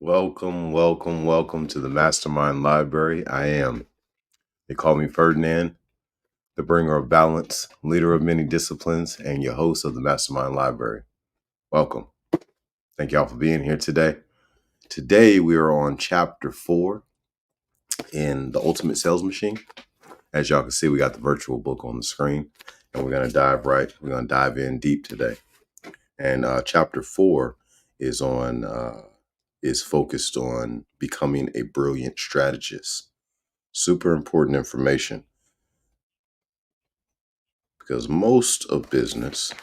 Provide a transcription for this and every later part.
Welcome to the MasterMind Library. They call me Ferdinand, the bringer of balance, leader of many disciplines, and your host of the MasterMind Library. Welcome. Thank y'all for being here today. Today we are on chapter 4 in The Ultimate Sales Machine. As y'all can see, we got the virtual book on the screen, and we're going to dive in deep today. And chapter 4 is focused on becoming a brilliant strategist. Super important information, because most of business,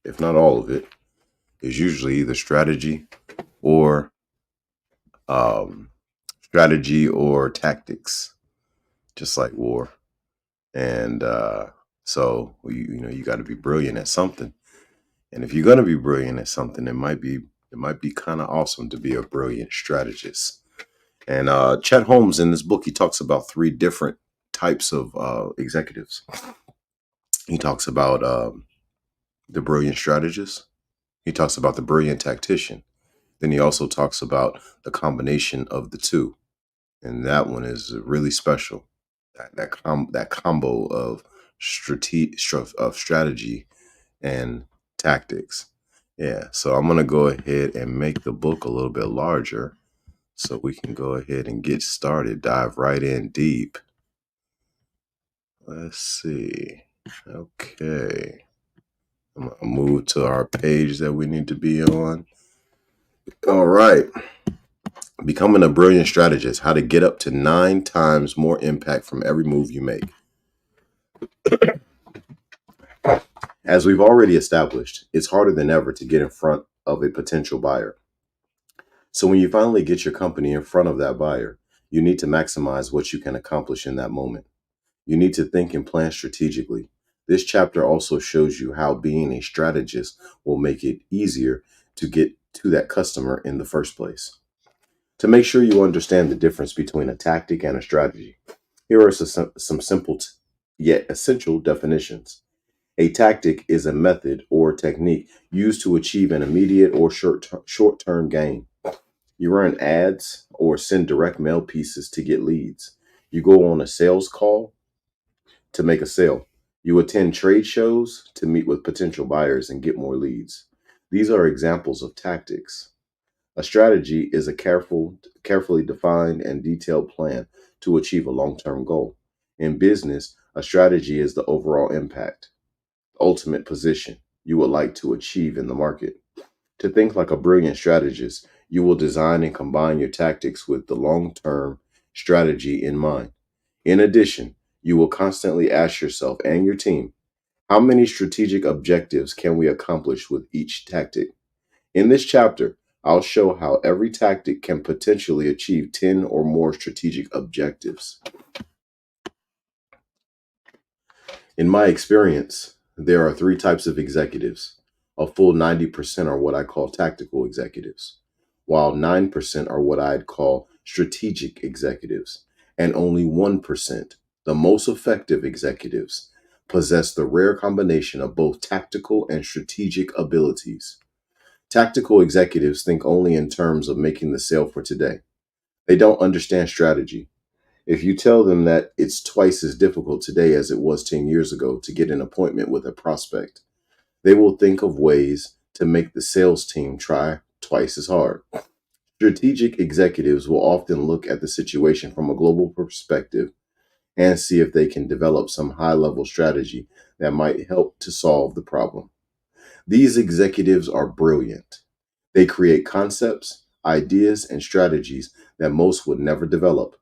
if not all of it, is usually either strategy or tactics, just like war. And so you got to be brilliant at something. And if you're going to be brilliant at something, it might be kind of awesome to be a brilliant strategist. And Chet Holmes, in this book, he talks about 3 different types of executives. He talks about the brilliant strategist. He talks about the brilliant tactician. Then he also talks about the combination of the two. And that one is really special. That combo of strategy and tactics. Yeah, so I'm going to go ahead and make the book a little bit larger so we can go ahead and get started, dive right in deep. Let's see. Okay. I'm going to move to our page that we need to be on. All right. Becoming a brilliant strategist, how to get up to 9 times more impact from every move you make. As we've already established, it's harder than ever to get in front of a potential buyer. So when you finally get your company in front of that buyer, you need to maximize what you can accomplish in that moment. You need to think and plan strategically. This chapter also shows you how being a strategist will make it easier to get to that customer in the first place. To make sure you understand the difference between a tactic and a strategy, here are some simple yet essential definitions. A tactic is a method or technique used to achieve an immediate or short-term gain. You run ads or send direct mail pieces to get leads. You go on a sales call to make a sale. You attend trade shows to meet with potential buyers and get more leads. These are examples of tactics. A strategy is a carefully defined and detailed plan to achieve a long-term goal. In business, a strategy is the overall impact, ultimate position you would like to achieve in the market. To think like a brilliant strategist, you will design and combine your tactics with the long-term strategy in mind. In addition, you will constantly ask yourself and your team, how many strategic objectives can we accomplish with each tactic? In this chapter, I'll show how every tactic can potentially achieve 10 or more strategic objectives. In my experience, there are 3 types of executives. A full 90% are what I call tactical executives, while 9% are what I'd call strategic executives, and only 1%, the most effective executives, possess the rare combination of both tactical and strategic abilities. Tactical executives think only in terms of making the sale for today. They don't understand strategy. If you tell them that it's twice as difficult today as it was 10 years ago to get an appointment with a prospect, they will think of ways to make the sales team try twice as hard. Strategic executives will often look at the situation from a global perspective and see if they can develop some high-level strategy that might help to solve the problem. These executives are brilliant. They create concepts, ideas, and strategies that most would never develop.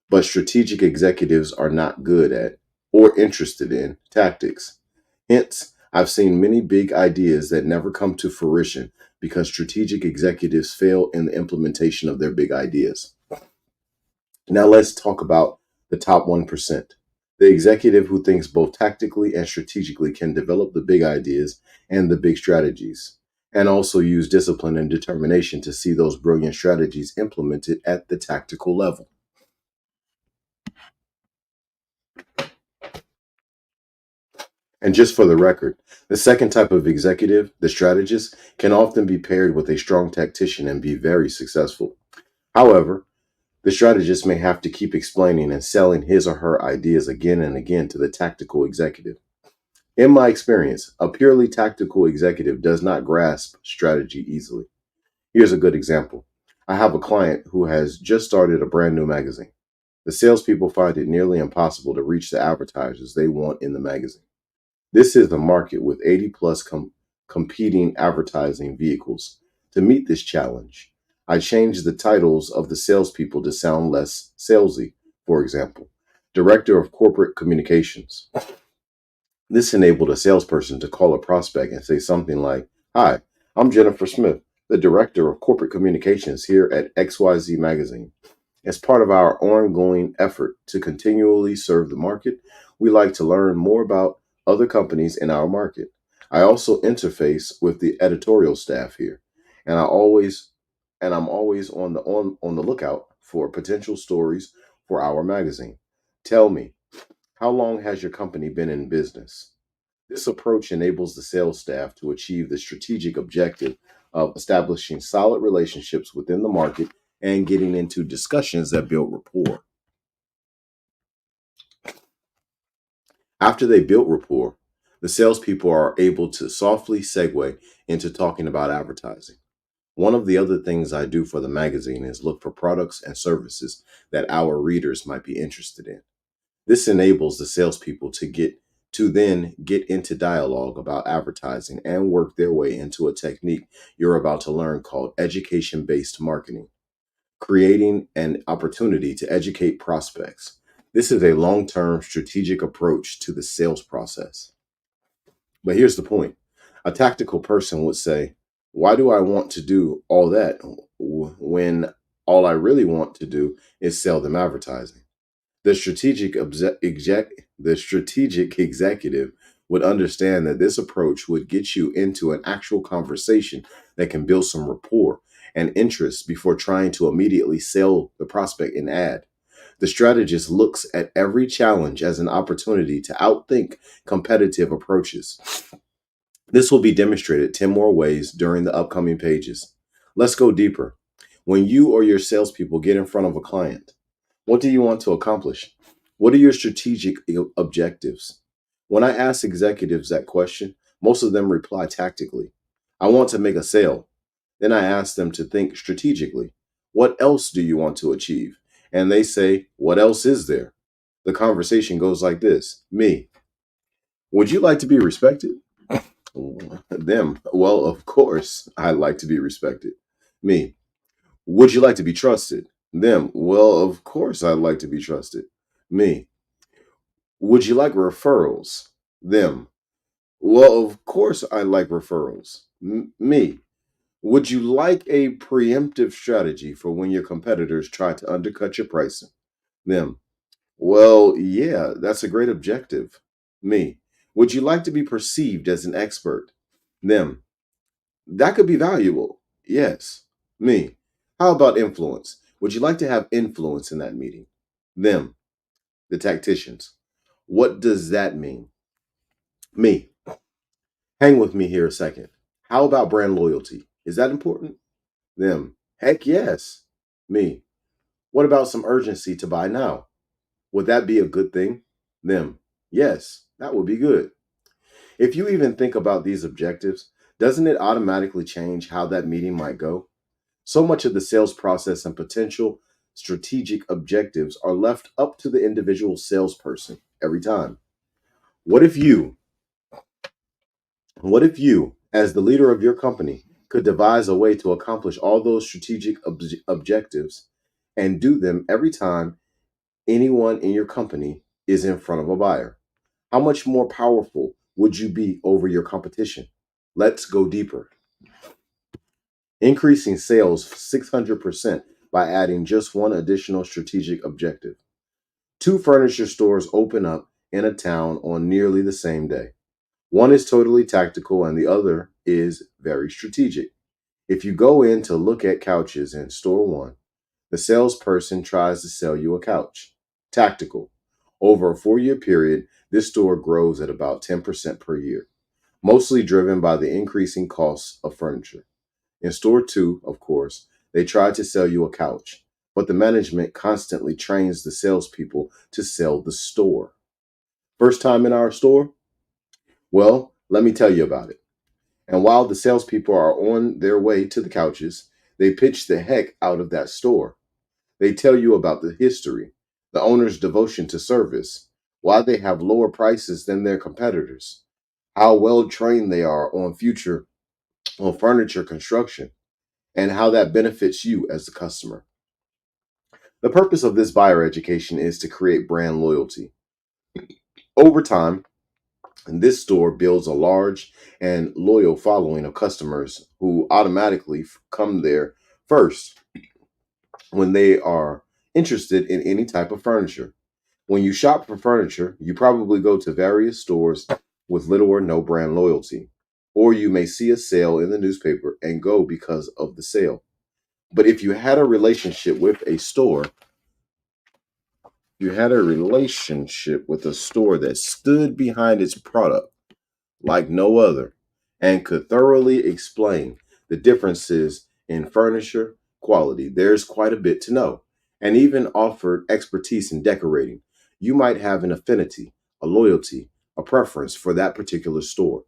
But strategic executives are not good at or interested in tactics. Hence, I've seen many big ideas that never come to fruition because strategic executives fail in the implementation of their big ideas. Now let's talk about the top 1%. The executive who thinks both tactically and strategically can develop the big ideas and the big strategies, and also use discipline and determination to see those brilliant strategies implemented at the tactical level. And just for the record, the second type of executive, the strategist, can often be paired with a strong tactician and be very successful. However, the strategist may have to keep explaining and selling his or her ideas again and again to the tactical executive. In my experience, a purely tactical executive does not grasp strategy easily. Here's a good example. I have a client who has just started a brand new magazine. The salespeople find it nearly impossible to reach the advertisers they want in the magazine. This is a market with 80 plus competing advertising vehicles. To meet this challenge, I changed the titles of the salespeople to sound less salesy. For example, Director of Corporate Communications. This enabled a salesperson to call a prospect and say something like, "Hi, I'm Jennifer Smith, the Director of Corporate Communications here at XYZ Magazine. As part of our ongoing effort to continually serve the market, we like to learn more about other companies in our market. I also interface with the editorial staff here, and I'm always on the lookout for potential stories for our magazine. Tell me, how long has your company been in business?" This approach enables the sales staff to achieve the strategic objective of establishing solid relationships within the market and getting into discussions that build rapport. After they build rapport, the salespeople are able to softly segue into talking about advertising. One of the other things I do for the magazine is look for products and services that our readers might be interested in. This enables the salespeople to then get into dialogue about advertising and work their way into a technique you're about to learn called education-based marketing, creating an opportunity to educate prospects. This is a long-term strategic approach to the sales process. But here's the point. A tactical person would say, "Why do I want to do all that when all I really want to do is sell them advertising?" The strategic executive would understand that this approach would get you into an actual conversation that can build some rapport and interest before trying to immediately sell the prospect an ad. The strategist looks at every challenge as an opportunity to outthink competitive approaches. This will be demonstrated 10 more ways during the upcoming pages. Let's go deeper. When you or your salespeople get in front of a client, what do you want to accomplish? What are your strategic objectives? When I ask executives that question, most of them reply tactically. "I want to make a sale." Then I ask them to think strategically. "What else do you want to achieve?" And they say, "What else is there?" The conversation goes like this. Me, would you like to be respected? Them, well, of course, I'd like to be respected. Me, would you like to be trusted? Them, well, of course, I'd like to be trusted. Me, would you like referrals? Them, well, of course, I like referrals. Me, would you like a preemptive strategy for when your competitors try to undercut your pricing? Them, well, yeah, that's a great objective. Me, would you like to be perceived as an expert? Them, that could be valuable. Yes. Me, how about influence? Would you like to have influence in that meeting? Them, the tacticians, what does that mean? Me, hang with me here a second. How about brand loyalty? Is that important? Them, heck yes. Me, what about some urgency to buy now? Would that be a good thing? Them, yes, that would be good. If you even think about these objectives, doesn't it automatically change how that meeting might go? So much of the sales process and potential strategic objectives are left up to the individual salesperson every time. What if you, what if you, as the leader of your company, could devise a way to accomplish all those strategic objectives and do them every time anyone in your company is in front of a buyer? How much more powerful would you be over your competition? Let's go deeper. Increasing sales 600% by adding just one additional strategic objective. Two furniture stores open up in a town on nearly the same day. One is totally tactical and the other is very strategic. If you go in to look at couches in store one, the salesperson tries to sell you a couch. Tactical. Over a 4-year period, this store grows at about 10% per year, mostly driven by the increasing costs of furniture. In store two, of course, They try to sell you a couch, but the management constantly trains the salespeople to sell the store. First time in our store? Well, let me tell you about it. And while the salespeople are on their way to the couches, they pitch the heck out of that store. They tell you about the history, the owner's devotion to service, why they have lower prices than their competitors, how well trained they are on furniture construction, and how that benefits you as the customer. The purpose of this buyer education is to create brand loyalty. Over time, this store builds a large and loyal following of customers who automatically come there first when they are interested in any type of furniture. When you shop for furniture, you probably go to various stores with little or no brand loyalty. Or you may see a sale in the newspaper and go because of the sale. But if you had a relationship with a store, you had a relationship with a store that stood behind its product like no other and could thoroughly explain the differences in furniture quality. There's quite a bit to know, and even offered expertise in decorating. You might have an affinity, a loyalty, a preference for that particular store.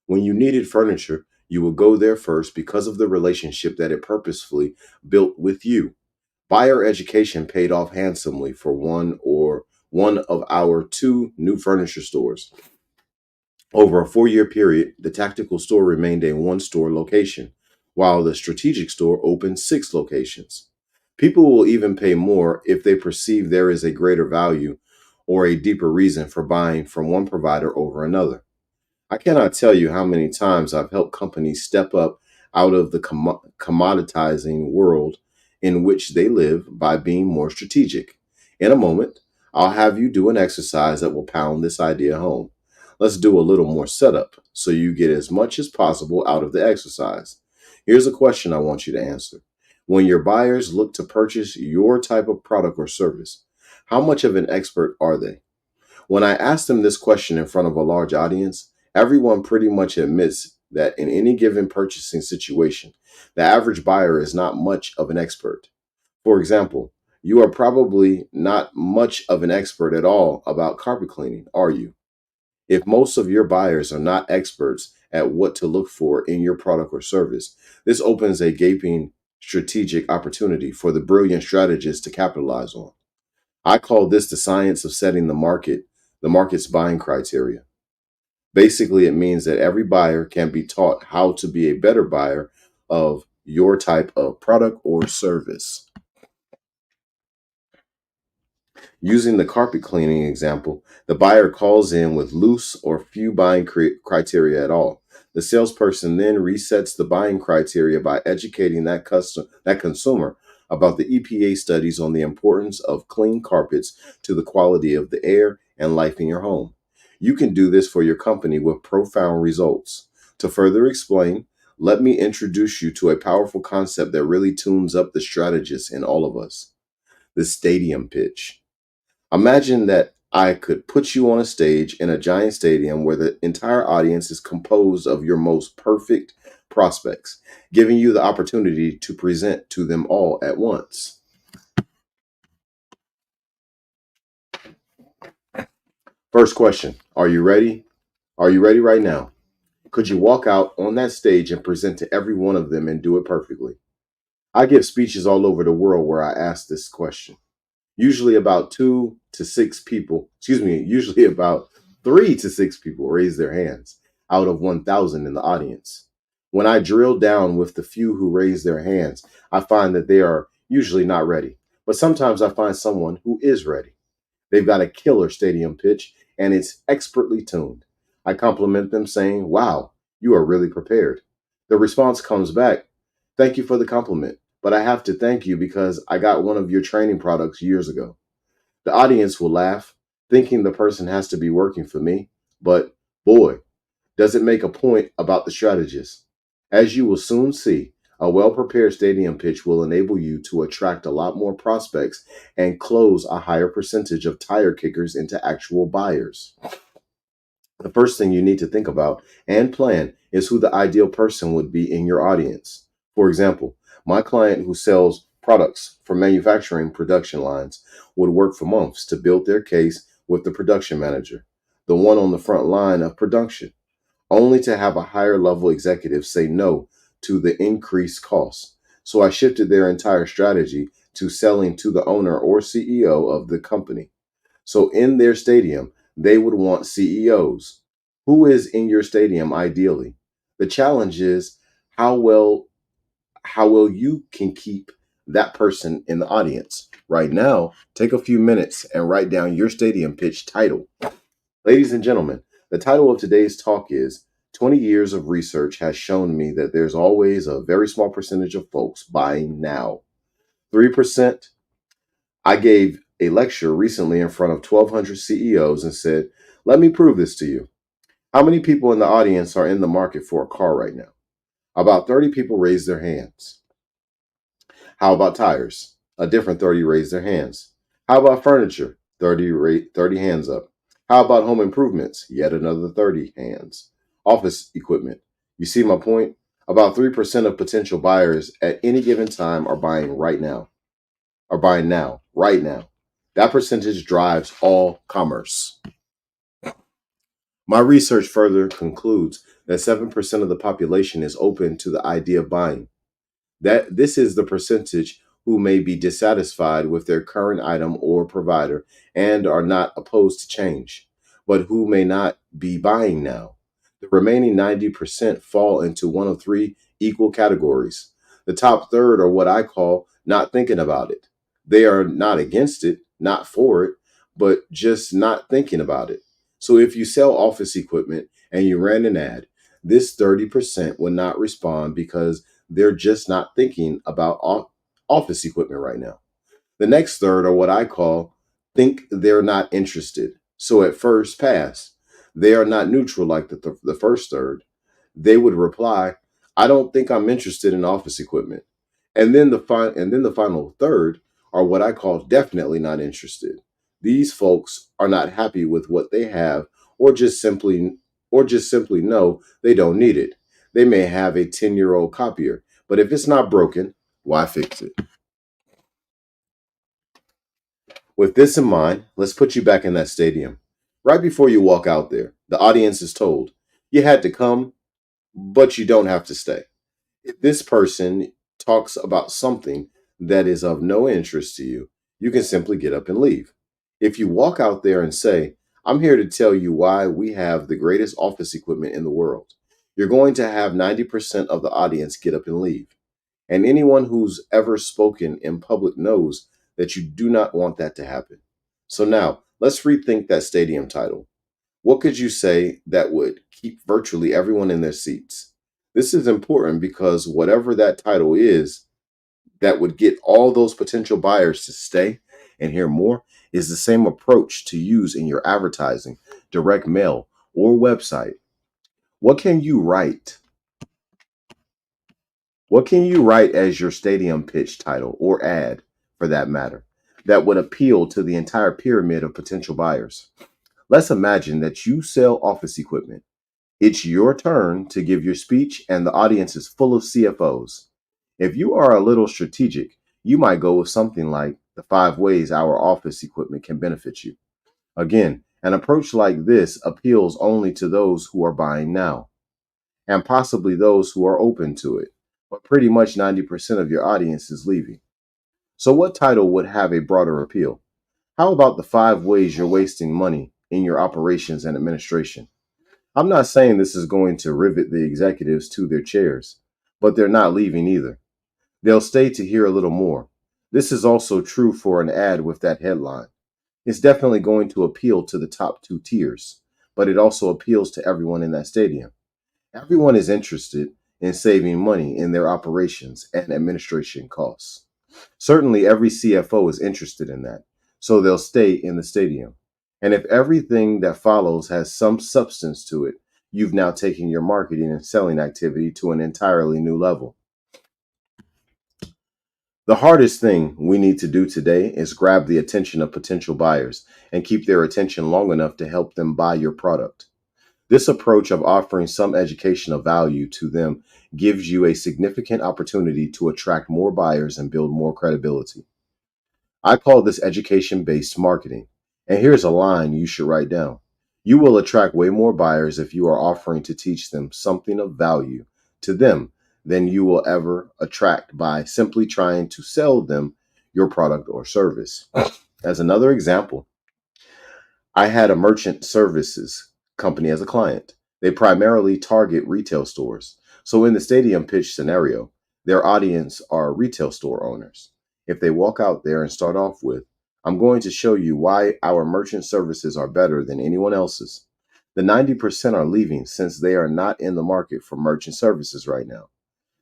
When you needed furniture, you would go there first because of the relationship that it purposefully built with you. Buyer education paid off handsomely for one of our two new furniture stores. Over a 4-year period, the tactical store remained a one store location, while the strategic store opened 6 locations. People will even pay more if they perceive there is a greater value or a deeper reason for buying from one provider over another. I cannot tell you how many times I've helped companies step up out of the commoditizing world in which they live by being more strategic. In a moment, I'll have you do an exercise that will pound this idea home. Let's do a little more setup so you get as much as possible out of the exercise. Here's a question I want you to answer. When your buyers look to purchase your type of product or service, how much of an expert are they? When I asked them this question in front of a large audience, everyone pretty much admits that in any given purchasing situation, the average buyer is not much of an expert. For example, you are probably not much of an expert at all about carpet cleaning, are you? If most of your buyers are not experts at what to look for in your product or service, this opens a gaping strategic opportunity for the brilliant strategist to capitalize on. I call this the science of setting the market's buying criteria. Basically, it means that every buyer can be taught how to be a better buyer of your type of product or service. Using the carpet cleaning example, the buyer calls in with loose or few buying criteria at all. The salesperson then resets the buying criteria by educating that consumer about the EPA studies on the importance of clean carpets to the quality of the air and life in your home. You can do this for your company with profound results. To further explain, let me introduce you to a powerful concept that really tunes up the strategist in all of us: the stadium pitch. Imagine that I could put you on a stage in a giant stadium where the entire audience is composed of your most perfect prospects, giving you the opportunity to present to them all at once. First question: are you ready? Are you ready right now? Could you walk out on that stage and present to every one of them and do it perfectly? I give speeches all over the world where I ask this question. Usually about 2 to 6 people, usually about 3 to 6 people raise their hands out of 1,000 in the audience. When I drill down with the few who raise their hands, I find that they are usually not ready. But sometimes I find someone who is ready. They've got a killer stadium pitch and it's expertly tuned. I compliment them saying, "Wow, you are really prepared." The response comes back, "Thank you for the compliment, but I have to thank you because I got one of your training products years ago." The audience will laugh, thinking the person has to be working for me, but boy, does it make a point about the strategist. As you will soon see, a well prepared stadium pitch will enable you to attract a lot more prospects and close a higher percentage of tire kickers into actual buyers. The first thing you need to think about and plan is who the ideal person would be in your audience. For example, My client who sells products for manufacturing production lines would work for months to build their case with the production manager, the one on the front line of production, only to have a higher level executive say no to the increased costs. So I shifted their entire strategy to selling to the owner or CEO of the company. So in their stadium, they would want CEOs. Who is in your stadium ideally? The challenge is how well you can keep that person in the audience. Right now, take a few minutes and write down your stadium pitch title. Ladies and gentlemen, the title of today's talk is 20 years of research has shown me that there's always a very small percentage of folks buying now. 3%. I gave a lecture recently in front of 1,200 CEOs and said, let me prove this to you. How many people in the audience are in the market for a car right now? About 30 people raised their hands. How about tires? A different 30 raised their hands. How about furniture? 30 hands up. How about home improvements? Yet another 30 hands. Office equipment. You see my point? About 3% of potential buyers at any given time are buying right now. Are buying now, right now. That percentage drives all commerce. My research further concludes that 7% of the population is open to the idea of buying. That this is the percentage who may be dissatisfied with their current item or provider and are not opposed to change, but who may not be buying now. The remaining 90% fall into one of three equal categories. The top third are what I call not thinking about it. They are not against it, not for it, but just not thinking about it. So if you sell office equipment and you ran an ad, this 30% will not respond because they're just not thinking about office equipment right now. The next third are what I call think they're not interested. So at first pass, they are not neutral like the first third. They would reply, I don't think I'm interested in office equipment. And then the final third are what I call definitely not interested. These folks are not happy with what they have or just simply know they don't need it. They may have a 10-year-old copier, but if it's not broken, why fix it? With this in mind, let's put you back in that stadium. Right before you walk out there, the audience is told, you had to come, but you don't have to stay. If this person talks about something that is of no interest to you, you can simply get up and leave. If you walk out there and say, I'm here to tell you why we have the greatest office equipment in the world, you're going to have 90% of the audience get up and leave. And anyone who's ever spoken in public knows that you do not want that to happen. So now, let's rethink that stadium title. What could you say that would keep virtually everyone in their seats? This is important because whatever that title is that would get all those potential buyers to stay and hear more is the same approach to use in your advertising, direct mail, or website. What can you write? What can you write as your stadium pitch title or ad, for that matter, that would appeal to the entire pyramid of potential buyers? Let's imagine that you sell office equipment. It's your turn to give your speech, and the audience is full of CFOs. If you are a little strategic, you might go with something like the 5 ways our office equipment can benefit you. Again, an approach like this appeals only to those who are buying now, and possibly those who are open to it. But pretty much 90% of your audience is leaving. So, what title would have a broader appeal? How about the 5 ways you're wasting money in your operations and administration? I'm not saying this is going to rivet the executives to their chairs, but they're not leaving either. They'll stay to hear a little more. This is also true for an ad with that headline. It's definitely going to appeal to the top 2 tiers, but it also appeals to everyone in that stadium. Everyone is interested in saving money in their operations and administration costs. Certainly, every CFO is interested in that, so they'll stay in the stadium. And if everything that follows has some substance to it, you've now taken your marketing and selling activity to an entirely new level. The hardest thing we need to do today is grab the attention of potential buyers and keep their attention long enough to help them buy your product. This approach of offering some education of value to them gives you a significant opportunity to attract more buyers and build more credibility. I call this education based marketing. And here's a line you should write down. You will attract way more buyers if you are offering to teach them something of value to them than you will ever attract by simply trying to sell them your product or service. As another example, I had a merchant services company as a client. They primarily target retail stores. So in the stadium pitch scenario, their audience are retail store owners. If they walk out there and start off with, I'm going to show you why our merchant services are better than anyone else's. The 90% are leaving since they are not in the market for merchant services right now.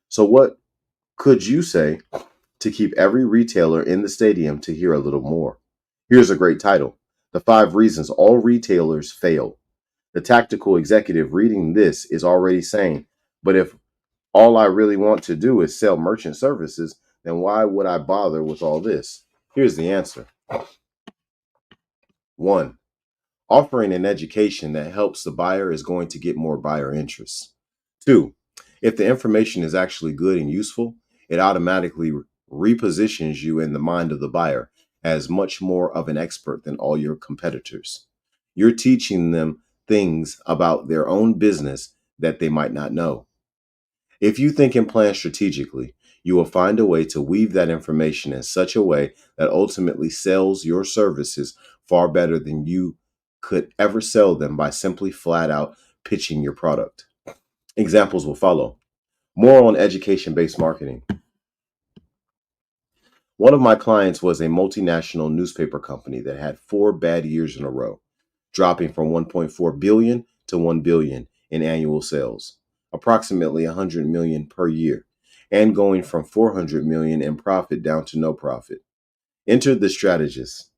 So what could you say to keep every retailer in the stadium to hear a little more? Here's a great title: The 5 Reasons All Retailers Fail. The tactical executive reading this is already saying, but if all I really want to do is sell merchant services, then why would I bother with all this? Here's the answer. 1. Offering an education that helps the buyer is going to get more buyer interest. 2. If the information is actually good and useful, it automatically repositions you in the mind of the buyer as much more of an expert than all your competitors. You're teaching them things about their own business that they might not know. If you think and plan strategically, you will find a way to weave that information in such a way that ultimately sells your services far better than you could ever sell them by simply flat out pitching your product. Examples will follow. More on education based marketing. One of my clients was a multinational newspaper company that had 4 bad years in a row, dropping from 1.4 billion to 1 billion in annual sales, approximately 100 million per year, and going from 400 million in profit down to no profit. Entered the strategist.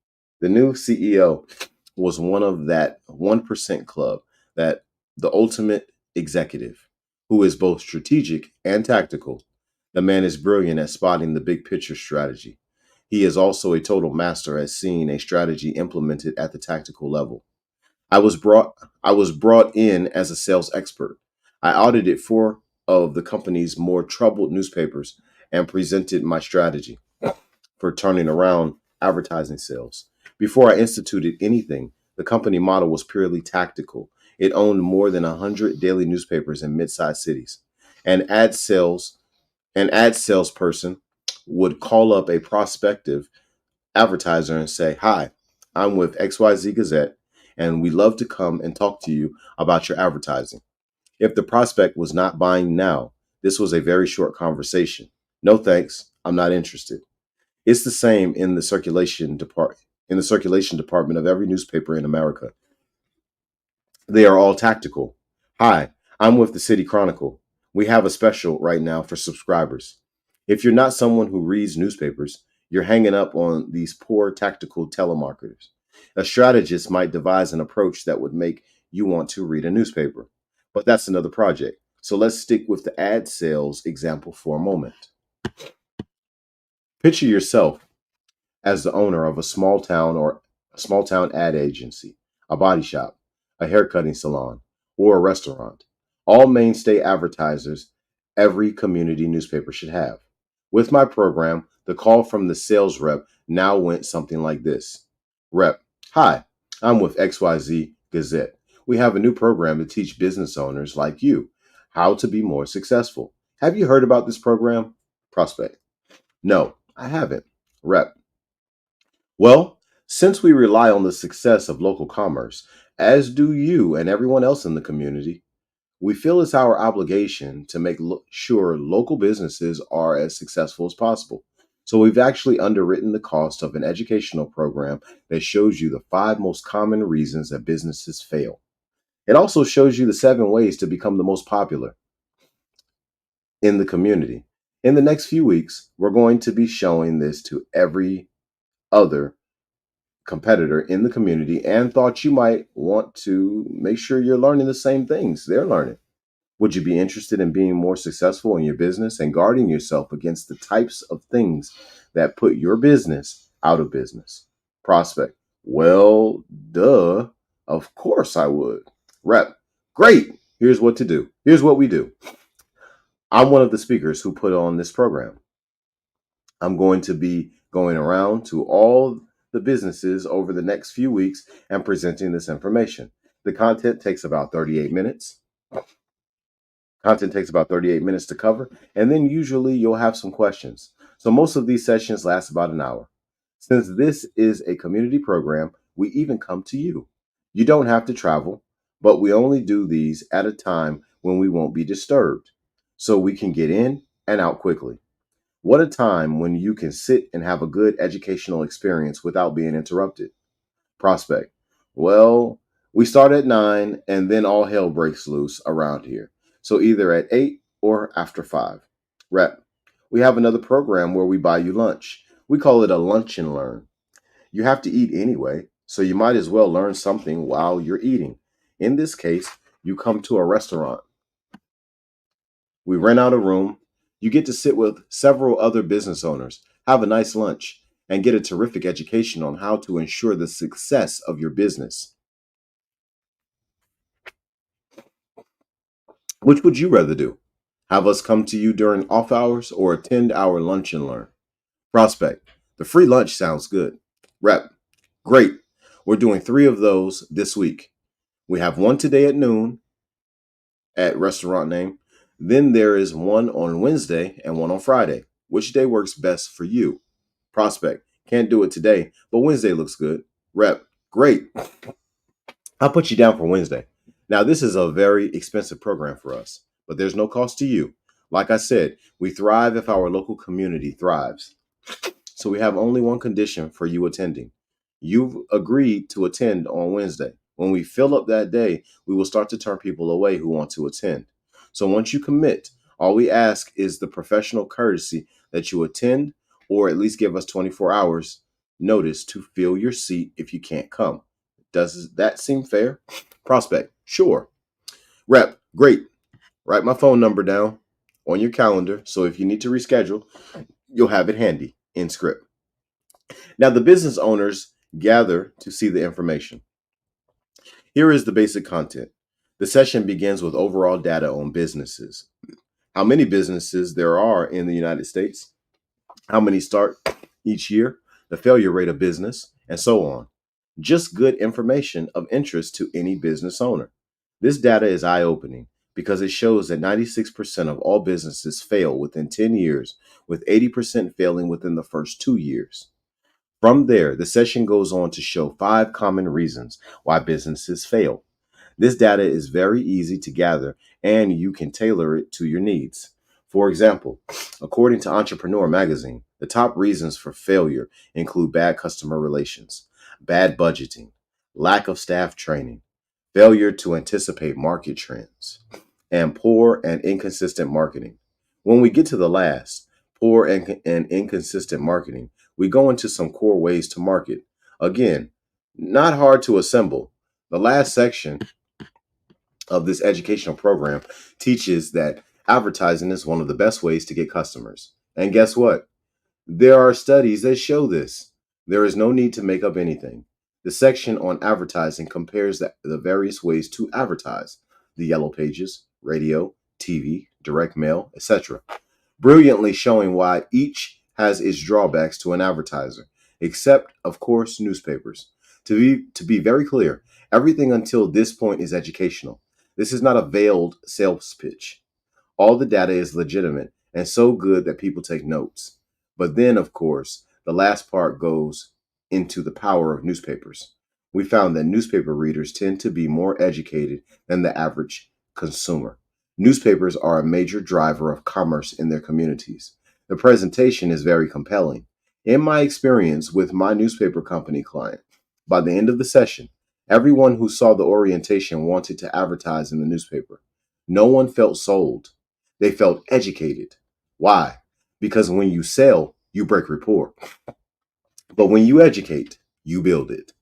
The new CEO was one of that 1% club, that the ultimate executive, who is both strategic and tactical. The man is brilliant at spotting the big picture strategy. He is also a total master at seeing a strategy implemented at the tactical level. I was brought I was brought in as a sales expert. I audited 4 of the company's more troubled newspapers and presented my strategy for turning around advertising sales. Before I instituted anything, the company model was purely tactical. It owned more than 100 daily newspapers in mid-sized cities. And an ad salesperson would call up a prospective advertiser and say, "Hi, I'm with XYZ Gazette, and we love to come and talk to you about your advertising." If the prospect was not buying now, this was a very short conversation. "No thanks, I'm not interested." It's the same in the circulation department of every newspaper in America. They are all tactical. "Hi, I'm with the City Chronicle. We have a special right now for subscribers." If you're not someone who reads newspapers, you're hanging up on these poor tactical telemarketers. A strategist might devise an approach that would make you want to read a newspaper. But that's another project. So let's stick with the ad sales example for a moment. Picture yourself as the owner of a small town ad agency, a body shop, a haircutting salon, or a restaurant. All mainstay advertisers every community newspaper should have. With my program, the call from the sales rep now went something like this. "Rep, hi, I'm with XYZ Gazette. We have a new program to teach business owners like you how to be more successful. Have you heard about this program?" Prospect: "No, I haven't." Rep: "Well, since we rely on the success of local commerce, as do you and everyone else in the community, we feel it's our obligation to make sure local businesses are as successful as possible. So we've actually underwritten the cost of an educational program that shows you the 5 most common reasons that businesses fail. It also shows you the 7 ways to become the most popular in the community. In the next few weeks, we're going to be showing this to every other competitor in the community, and thought you might want to make sure you're learning the same things they're learning. Would you be interested in being more successful in your business and guarding yourself against the types of things that put your business out of business?" Prospect: "Well, duh. Of course I would." Rep: Great. Here's what to do. Here's what we do. I'm one of the speakers who put on this program. I'm going to be going around to all the businesses over the next few weeks and presenting this information. The content takes about 38 minutes. Content takes about 38 minutes to cover, and then usually you'll have some questions. So most of these sessions last about an hour. Since this is a community program, we even come to you. You don't have to travel, but we only do these at a time when we won't be disturbed, so we can get in and out quickly. What a time when you can sit and have a good educational experience without being interrupted. Prospect. Well, we start at 9 and then all hell breaks loose around here. So either at 8 or after 5. Rep. We have another program where we buy you lunch. We call it a lunch and learn. You have to eat anyway, so you might as well learn something while you're eating. In this case, you come to a restaurant. We rent out a room. You get to sit with several other business owners, have a nice lunch, and get a terrific education on how to ensure the success of your business. Which would you rather do? Have us come to you during off hours or attend our lunch and learn? Prospect. The free lunch sounds good. Rep. Great. We're doing 3 of those this week. We have one today at noon at restaurant name. Then there is one on Wednesday and one on Friday. Which day works best for you? Prospect. Can't do it today, but Wednesday looks good. Rep. Great. I'll put you down for Wednesday. Now, this is a very expensive program for us, but there's no cost to you. Like I said, we thrive if our local community thrives. So we have only one condition for you attending. You've agreed to attend on Wednesday. When we fill up that day, we will start to turn people away who want to attend. So once you commit, all we ask is the professional courtesy that you attend or at least give us 24 hours notice to fill your seat if you can't come. Does that seem fair? Prospect, sure. Rep, great. Write my phone number down on your calendar so if you need to reschedule, you'll have it handy in script. Now, the business owners gather to see the information. Here is the basic content. The session begins with overall data on businesses. How many businesses there are in the United States, how many start each year, the failure rate of business, and so on. Just good information of interest to any business owner. This data is eye-opening because it shows that 96% of all businesses fail within 10 years, with 80% failing within the first 2 years. From there, the session goes on to show 5 common reasons why businesses fail. This data is very easy to gather and you can tailor it to your needs. For example, according to Entrepreneur Magazine, the top reasons for failure include bad customer relations, bad budgeting, lack of staff training, failure to anticipate market trends, and poor and inconsistent marketing. When we get to the last, poor and inconsistent marketing, we go into some core ways to market. Again, not hard to assemble. The last section of this educational program teaches that advertising is one of the best ways to get customers. And guess what? There are studies that show this. There is no need to make up anything. The section on advertising compares the various ways to advertise: the yellow pages, radio, TV, direct mail, etc., brilliantly showing why each has its drawbacks to an advertiser, except, of course, newspapers. To be very clear, everything until this point is educational. This is not a veiled sales pitch. All the data is legitimate and so good that people take notes. But then, of course, the last part goes into the power of newspapers. We found that newspaper readers tend to be more educated than the average consumer. Newspapers are a major driver of commerce in their communities. The presentation is very compelling. In my experience with my newspaper company client, by the end of the session, everyone who saw the orientation wanted to advertise in the newspaper. No one felt sold. They felt educated. Why? Because when you sell, you break rapport. But when you educate, you build it.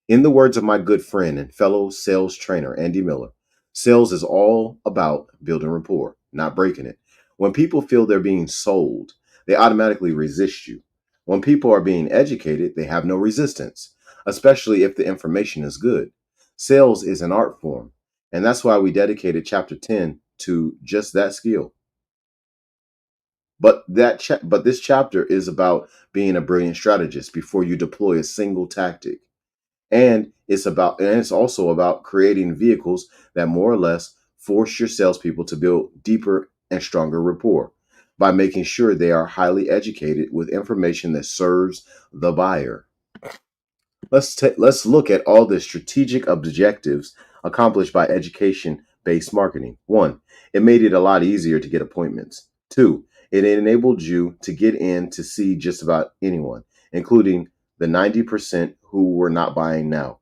In the words of my good friend and fellow sales trainer, Andy Miller, sales is all about building rapport, not breaking it. When people feel they're being sold, they automatically resist you. When people are being educated, they have no resistance, especially if the information is good. Sales is an art form. And that's why we dedicated chapter 10 to just that skill. But this chapter is about being a brilliant strategist before you deploy a single tactic. And it's also about creating vehicles that more or less force your salespeople to build deeper and stronger rapport by making sure they are highly educated with information that serves the buyer. Let's look at all the strategic objectives accomplished by education-based marketing. One, it made it a lot easier to get appointments. Two, it enabled you to get in to see just about anyone, including the 90% who were not buying now.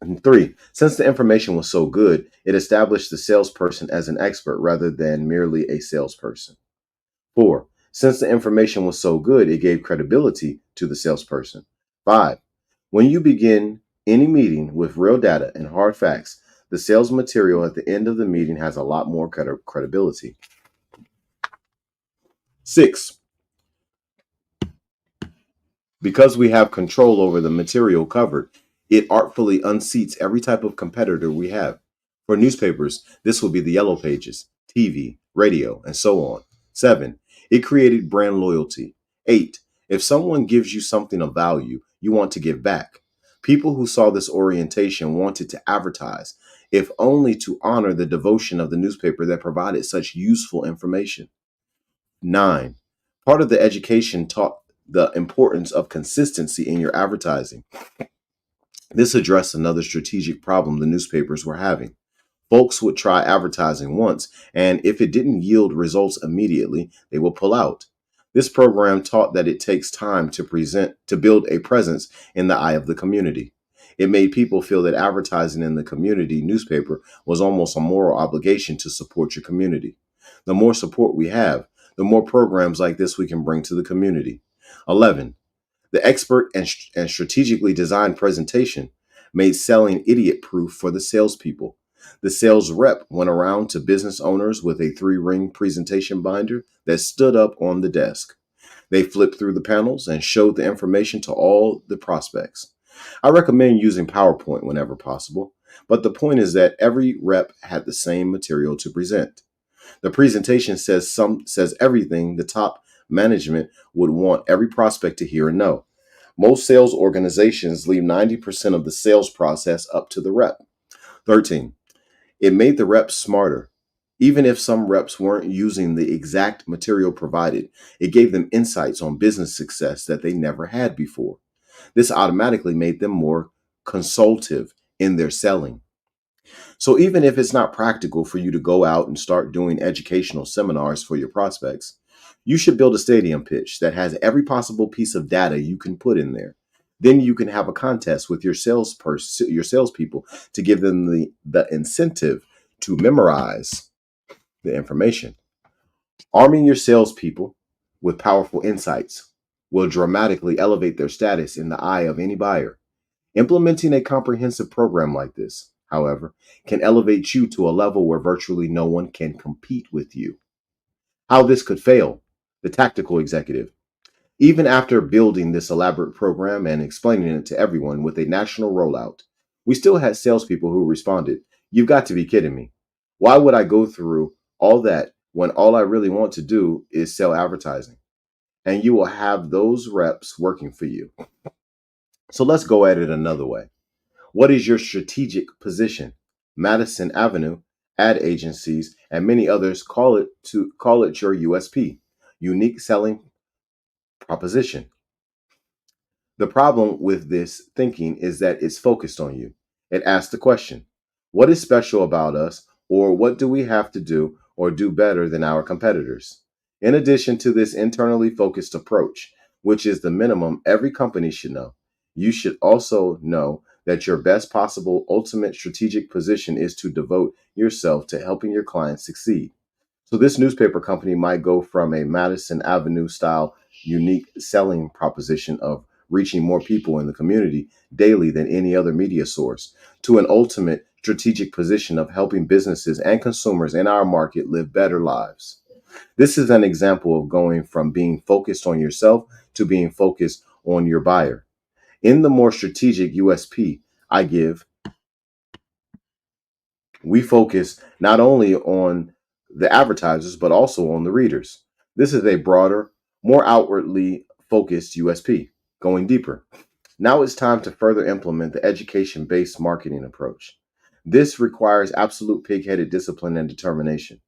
And three, since the information was so good, it established the salesperson as an expert rather than merely a salesperson. Four, since the information was so good, it gave credibility to the salesperson. Five, when you begin any meeting with real data and hard facts, the sales material at the end of the meeting has a lot more credibility. Six, because we have control over the material covered, it artfully unseats every type of competitor we have. For newspapers, this will be the yellow pages, TV, radio, and so on. Seven, it created brand loyalty. Eight, if someone gives you something of value, you want to give back. People who saw this orientation wanted to advertise, if only to honor the devotion of the newspaper that provided such useful information. Nine, part of the education taught the importance of consistency in your advertising. This addressed another strategic problem the newspapers were having. Folks would try advertising once, and if it didn't yield results immediately, they would pull out. This program taught that it takes time to build a presence in the eye of the community. It made people feel that advertising in the community newspaper was almost a moral obligation to support your community. The more support we have, the more programs like this we can bring to the community. 11. The expert and strategically designed presentation made selling idiot proof for the salespeople. The sales rep went around to business owners with a 3-ring presentation binder that stood up on the desk. They flipped through the panels and showed the information to all the prospects. I recommend using PowerPoint whenever possible, but the point is that every rep had the same material to present. The presentation says everything the top management would want every prospect to hear and know. Most sales organizations leave 90% of the sales process up to the rep. 13. It made the reps smarter. Even if some reps weren't using the exact material provided, it gave them insights on business success that they never had before. This automatically made them more consultative in their selling. So even if it's not practical for you to go out and start doing educational seminars for your prospects, you should build a stadium pitch that has every possible piece of data you can put in there. Then you can have a contest with your salespeople to give them the incentive to memorize the information. Arming your salespeople with powerful insights will dramatically elevate their status in the eye of any buyer. Implementing a comprehensive program like this, however, can elevate you to a level where virtually no one can compete with you. How this could fail: the tactical executive. Even after building this elaborate program and explaining it to everyone with a national rollout, we still had salespeople who responded, "You've got to be kidding me. Why would I go through all that when all I really want to do is sell advertising?" And you will have those reps working for you. So let's go at it another way. What is your strategic position? Madison Avenue ad agencies and many others call it your USP, unique selling proposition. The problem with this thinking is that it's focused on you. It asks the question, what is special about us, or what do we have to do or do better than our competitors? In addition to this internally focused approach, which is the minimum every company should know, you should also know that your best possible ultimate strategic position is to devote yourself to helping your clients succeed. So this newspaper company might go from a Madison Avenue style unique selling proposition of reaching more people in the community daily than any other media source to an ultimate strategic position of helping businesses and consumers in our market live better lives. This is an example of going from being focused on yourself to being focused on your buyer. In the more strategic USP, I give We focus not only on the advertisers, but also on the readers. This is a broader, more outwardly focused USP, going deeper. Now it's time to further implement the education based marketing approach. This requires absolute pig headed discipline and determination.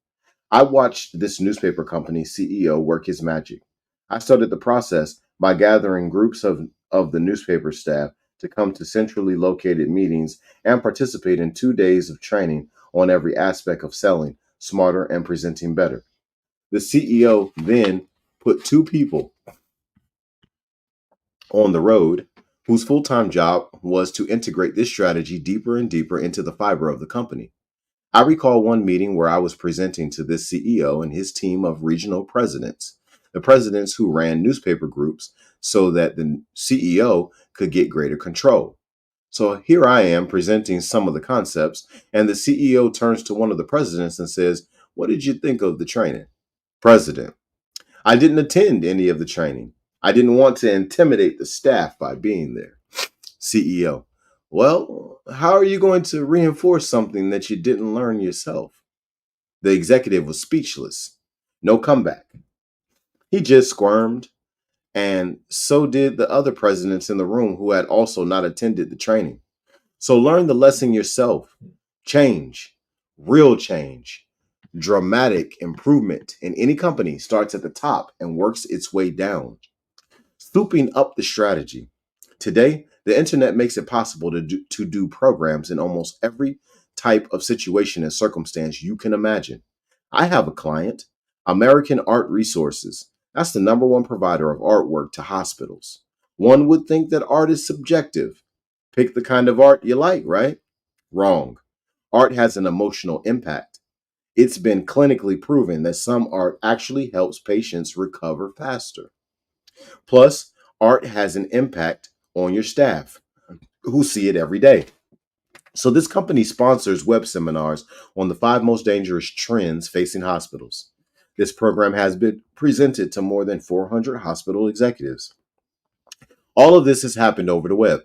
I watched this newspaper company CEO work his magic. I started the process by gathering groups of the newspaper staff to come to centrally located meetings and participate in 2 days of training on every aspect of selling smarter and presenting better. The CEO then put two people on the road whose full time job was to integrate this strategy deeper and deeper into the fiber of the company. I recall one meeting where I was presenting to this CEO and his team of regional presidents, the presidents who ran newspaper groups so that the CEO could get greater control. So here I am presenting some of the concepts, and the CEO turns to one of the presidents and says, "What did you think of the training?" President: "I didn't attend any of the training. I didn't want to intimidate the staff by being there." CEO: "Well, how are you going to reinforce something that you didn't learn yourself?" The executive was speechless. No comeback. He just squirmed, and so did the other presidents in the room who had also not attended the training. So learn the lesson yourself. Change, real change, dramatic improvement in any company starts at the top and works its way down. Scooping up the strategy. Today, the internet makes it possible to do programs in almost every type of situation and circumstance you can imagine. I have a client, American Art Resources. That's the number one provider of artwork to hospitals. One would think that art is subjective. Pick the kind of art you like, right? Wrong. Art has an emotional impact. It's been clinically proven that some art actually helps patients recover faster. Plus, art has an impact on your staff who see it every day. So, this company sponsors web seminars on the 5 most dangerous trends facing hospitals. This program has been presented to more than 400 hospital executives. All of this has happened over the web.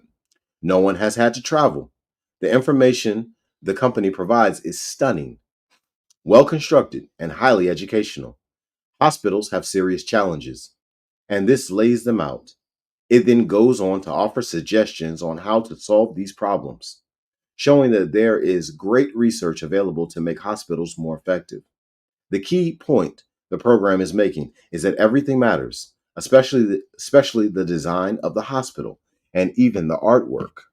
No one has had to travel. The information the company provides is stunning, well constructed, and highly educational. Hospitals have serious challenges, and this lays them out. It then goes on to offer suggestions on how to solve these problems, showing that there is great research available to make hospitals more effective. The key point the program is making is that everything matters, especially the design of the hospital and even the artwork.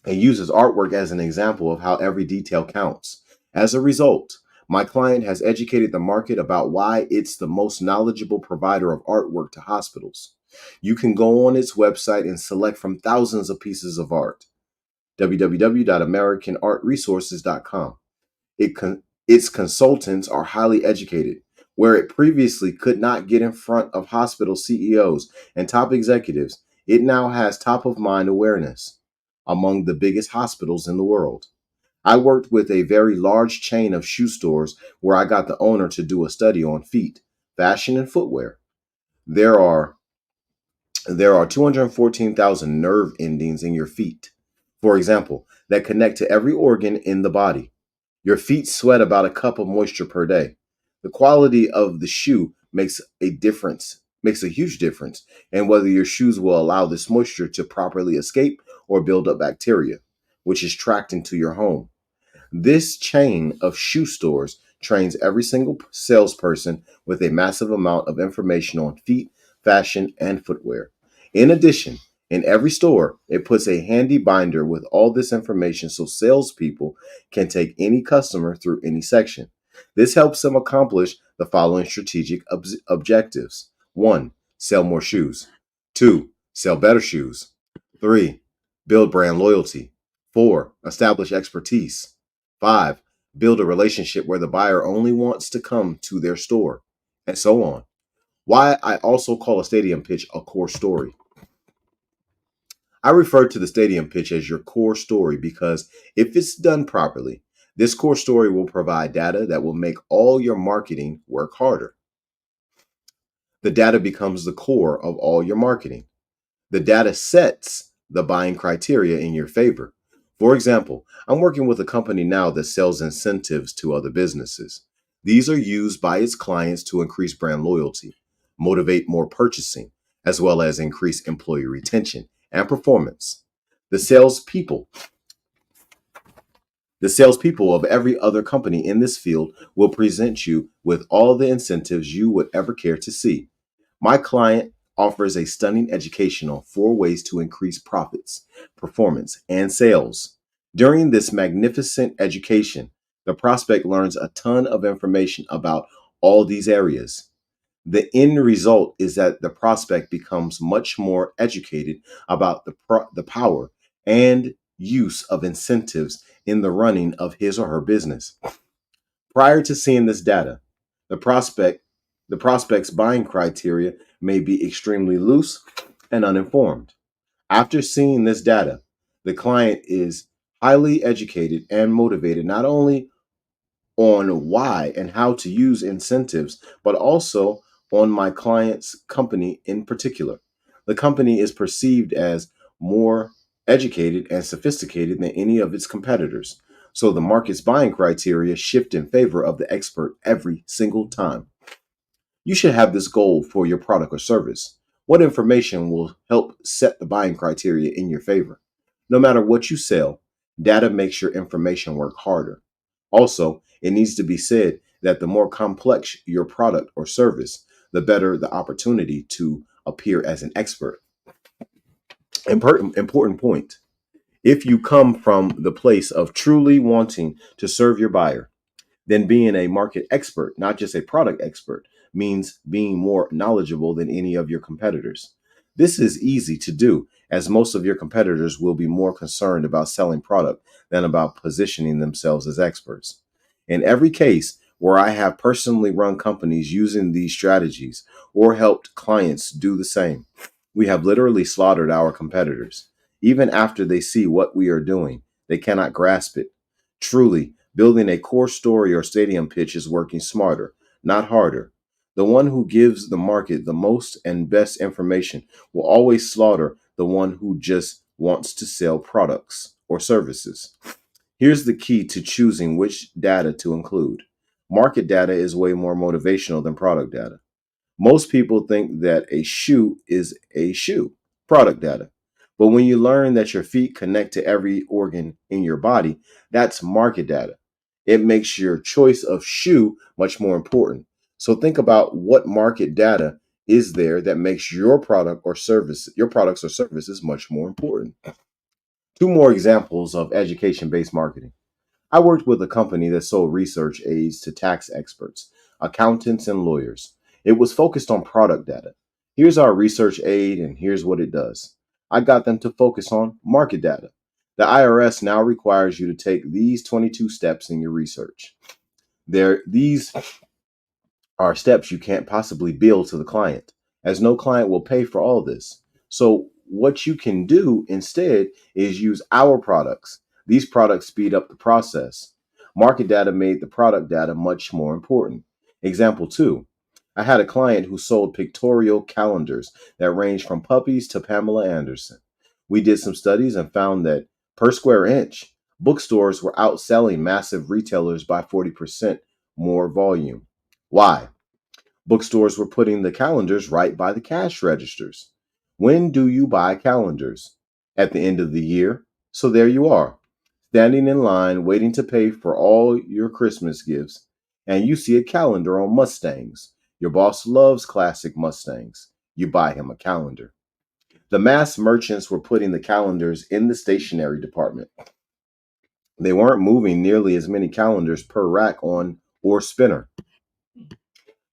It uses artwork as an example of how every detail counts. As a result, my client has educated the market about why it's the most knowledgeable provider of artwork to hospitals. You can go on its website and select from thousands of pieces of art. www.americanartresources.com. Its consultants are highly educated, where it previously could not get in front of hospital CEOs and top executives. It now has top of mind awareness among the biggest hospitals in the world. I worked with a very large chain of shoe stores where I got the owner to do a study on feet, fashion, and footwear. There are there are 214,000 nerve endings in your feet, for example, that connect to every organ in the body. Your feet sweat about a cup of moisture per day. The quality of the shoe makes a huge difference in whether your shoes will allow this moisture to properly escape or build up bacteria, which is tracked into your home. This chain of shoe stores trains every single salesperson with a massive amount of information on feet, fashion, and footwear. In addition, in every store, it puts a handy binder with all this information so salespeople can take any customer through any section. This helps them accomplish the following strategic objectives: 1. Sell more shoes. 2. Sell better shoes. 3. Build brand loyalty. 4. Establish expertise. 5. Build a relationship where the buyer only wants to come to their store, and so on. Why I also call a stadium pitch a core story. I refer to the stadium pitch as your core story because if it's done properly, this core story will provide data that will make all your marketing work harder. The data becomes the core of all your marketing. The data sets the buying criteria in your favor. For example, I'm working with a company now that sells incentives to other businesses. These are used by its clients to increase brand loyalty, motivate more purchasing, as well as increase employee retention and performance. The salespeople, the salespeople of every other company in this field will present you with all the incentives you would ever care to see. My client offers a stunning education on 4 ways to increase profits, performance, and sales. During this magnificent education, the prospect learns a ton of information about all these areas. The end result is that the prospect becomes much more educated about the power and use of incentives in the running of his or her business. Prior to seeing this data, the prospect the prospect's buying criteria may be extremely loose and uninformed. After seeing this data, the client is highly educated and motivated not only on why and how to use incentives, but also on my client's company in particular. The company is perceived as more educated and sophisticated than any of its competitors. So the market's buying criteria shift in favor of the expert every single time. You should have this goal for your product or service. What information will help set the buying criteria in your favor? No matter what you sell, data makes your information work harder. Also, it needs to be said that the more complex your product or service, the better the opportunity to appear as an expert. Important point. If you come from the place of truly wanting to serve your buyer, then being a market expert, not just a product expert, means being more knowledgeable than any of your competitors. This is easy to do, as most of your competitors will be more concerned about selling product than about positioning themselves as experts. In every case where I have personally run companies using these strategies or helped clients do the same, we have literally slaughtered our competitors. Even after they see what we are doing, they cannot grasp it. Truly, building a core story or stadium pitch is working smarter, not harder. The one who gives the market the most and best information will always slaughter the one who just wants to sell products or services. Here's the key to choosing which data to include. Market data is way more motivational than product data. Most people think that a shoe is a shoe, product data. But when you learn that your feet connect to every organ in your body, that's market data. It makes your choice of shoe much more important. So think about what market data is there that makes your products or services much more important. Two more examples of education-based marketing. I worked with a company that sold research aids to tax experts, accountants, and lawyers. It was focused on product data. Here's our research aid, and here's what it does. I got them to focus on market data. The IRS now requires you to take these 22 steps in your research. These are steps you can't possibly bill to the client, as no client will pay for all this. So, what you can do instead is use our products. These products speed up the process. Market data made the product data much more important. Example two, I had a client who sold pictorial calendars that ranged from puppies to Pamela Anderson. We did some studies and found that per square inch, bookstores were outselling massive retailers by 40% more volume. Why? Bookstores were putting the calendars right by the cash registers. When do you buy calendars? At the end of the year. So there you are, standing in line waiting to pay for all your Christmas gifts, and you see a calendar on Mustangs. Your boss loves classic Mustangs. You buy him a calendar. The mass merchants were putting the calendars in the stationery department. They weren't moving nearly as many calendars per rack on or spinner.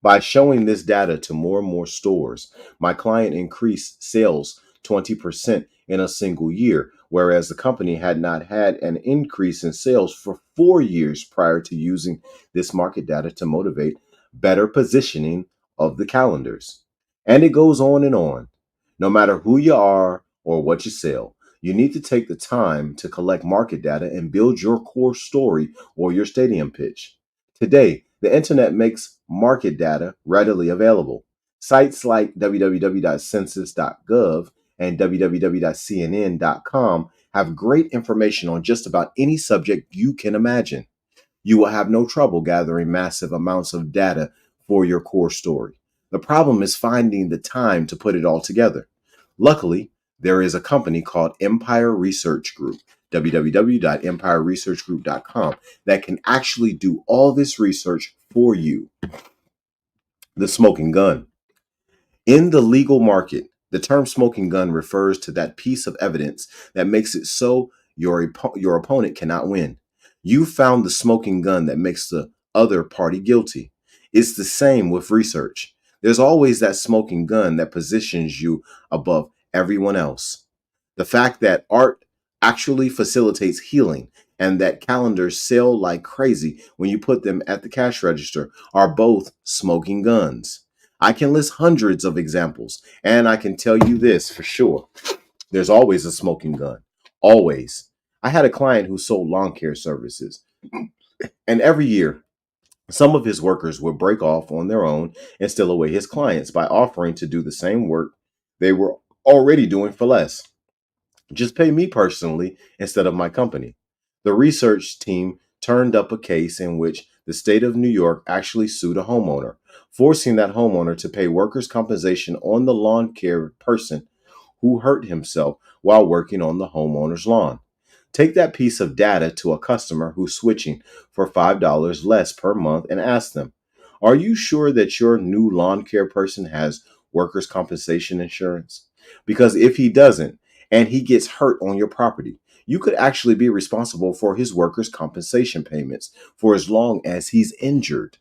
By showing this data to more and more stores, my client increased sales 20% in a single year, whereas the company had not had an increase in sales for 4 years prior to using this market data to motivate better positioning of the calendars. And it goes on and on. No matter who you are or what you sell, you need to take the time to collect market data and build your core story or your stadium pitch. Today, the internet makes market data readily available. Sites like www.census.gov and www.cnn.com have great information on just about any subject you can imagine. You will have no trouble gathering massive amounts of data for your core story. The problem is finding the time to put it all together. Luckily, there is a company called Empire Research Group, www.empireresearchgroup.com, that can actually do all this research for you. The smoking gun. In the legal market, the term smoking gun refers to that piece of evidence that makes it so your opponent cannot win. You found the smoking gun that makes the other party guilty. It's the same with research. There's always that smoking gun that positions you above everyone else. The fact that art actually facilitates healing and that calendars sell like crazy when you put them at the cash register are both smoking guns. I can list hundreds of examples, and I can tell you this for sure. There's always a smoking gun. Always. I had a client who sold lawn care services, and every year, some of his workers would break off on their own and steal away his clients by offering to do the same work they were already doing for less. Just pay me personally instead of my company. The research team turned up a case in which the state of New York actually sued a homeowner, forcing that homeowner to pay workers' compensation on the lawn care person who hurt himself while working on the homeowner's lawn. Take that piece of data to a customer who's switching for $5 less per month and ask them, are you sure that your new lawn care person has workers' compensation insurance? Because if he doesn't, and he gets hurt on your property, you could actually be responsible for his workers' compensation payments for as long as he's injured.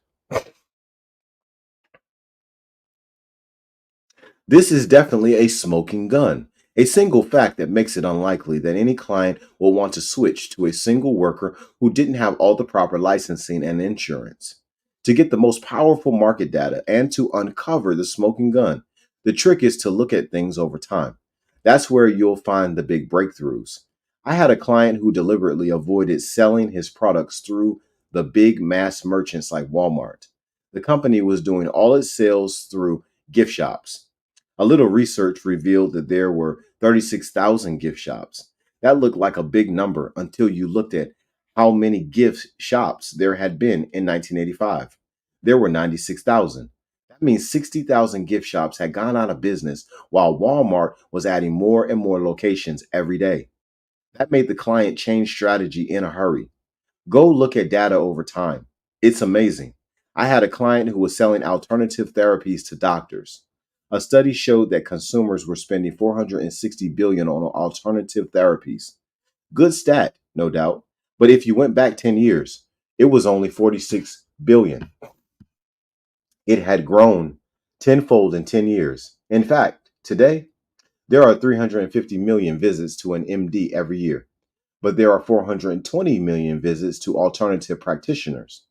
This is definitely a smoking gun, a single fact that makes it unlikely that any client will want to switch to a single worker who didn't have all the proper licensing and insurance. To get the most powerful market data and to uncover the smoking gun, the trick is to look at things over time. That's where you'll find the big breakthroughs. I had a client who deliberately avoided selling his products through the big mass merchants like Walmart. The company was doing all its sales through gift shops. A little research revealed that there were 36,000 gift shops. That looked like a big number until you looked at how many gift shops there had been in 1985. There were 96,000. That means 60,000 gift shops had gone out of business while Walmart was adding more and more locations every day. That made the client change strategy in a hurry. Go look at data over time. It's amazing. I had a client who was selling alternative therapies to doctors. A study showed that consumers were spending 460 billion on alternative therapies. Good stat, no doubt. But if you went back 10 years, it was only 46 billion. It had grown tenfold in 10 years. In fact, today, there are 350 million visits to an MD every year, but there are 420 million visits to alternative practitioners.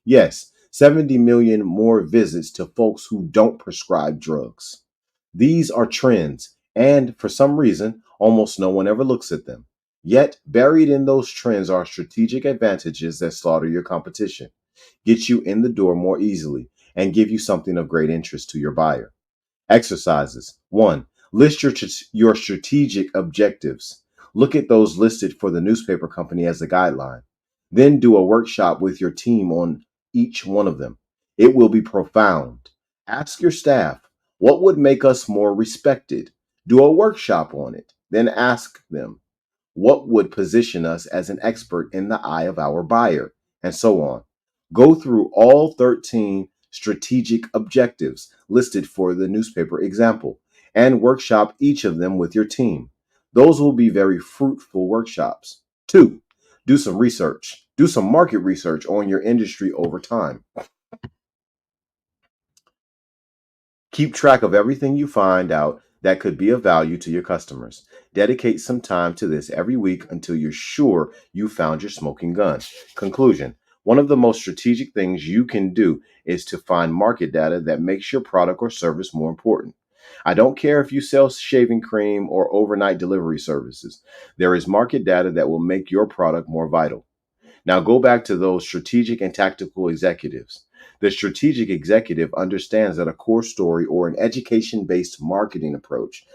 Yes, 70 million more visits to folks who don't prescribe drugs. These are trends, and for some reason, almost no one ever looks at them. Yet, buried in those trends are strategic advantages that slaughter your competition, get you in the door more easily, and give you something of great interest to your buyer. Exercises. 1. List your strategic objectives. Look at those listed for the newspaper company as a guideline. Then do a workshop with your team on each one of them. It will be profound. Ask your staff, what would make us more respected? Do a workshop on it. Then ask them, what would position us as an expert in the eye of our buyer? And so on. Go through all 13 strategic objectives listed for the newspaper example and workshop each of them with your team. Those will be very fruitful workshops. 2. Do some research. Do some market research on your industry over time. Keep track of everything you find out that could be of value to your customers. Dedicate some time to this every week until you're sure you found your smoking gun. Conclusion. One of the most strategic things you can do is to find market data that makes your product or service more important. I don't care if you sell shaving cream or overnight delivery services. There is market data that will make your product more vital. Now go back to those strategic and tactical executives. The strategic executive understands that a core story or an education based marketing approach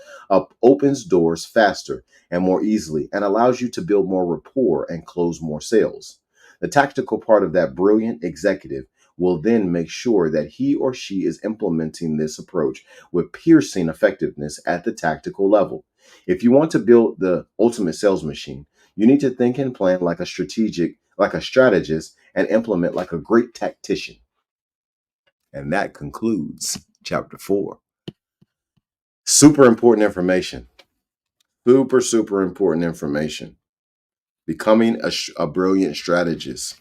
opens doors faster and more easily and allows you to build more rapport and close more sales. The tactical part of that brilliant executive will then make sure that he or she is implementing this approach with piercing effectiveness at the tactical level. If you want to build the ultimate sales machine, you need to think and plan like a strategist, and implement like a great tactician. And that concludes chapter 4. Super important information. Super important information. Becoming a brilliant strategist.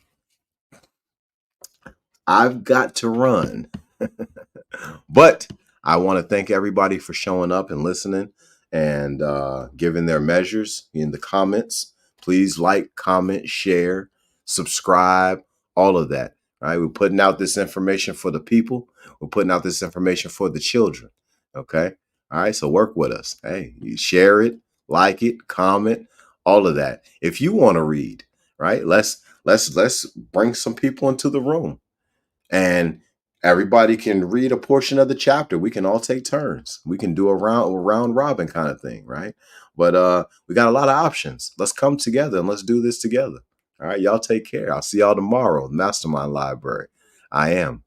I've got to run. But I want to thank everybody for showing up and listening and giving their measures in the comments. Please like, comment, share, subscribe, all of that. Right? We're putting out this information for the people. We're putting out this information for the children. Okay. All right. So work with us. Hey, you share it, like it, comment, all of that. If you want to read, right? Let's bring some people into the room and everybody can read a portion of the chapter. We can all take turns. We can do a round robin kind of thing, right? But we got a lot of options. Let's come together and let's do this together. All right, y'all take care. I'll see y'all tomorrow. MasterMind Library. I am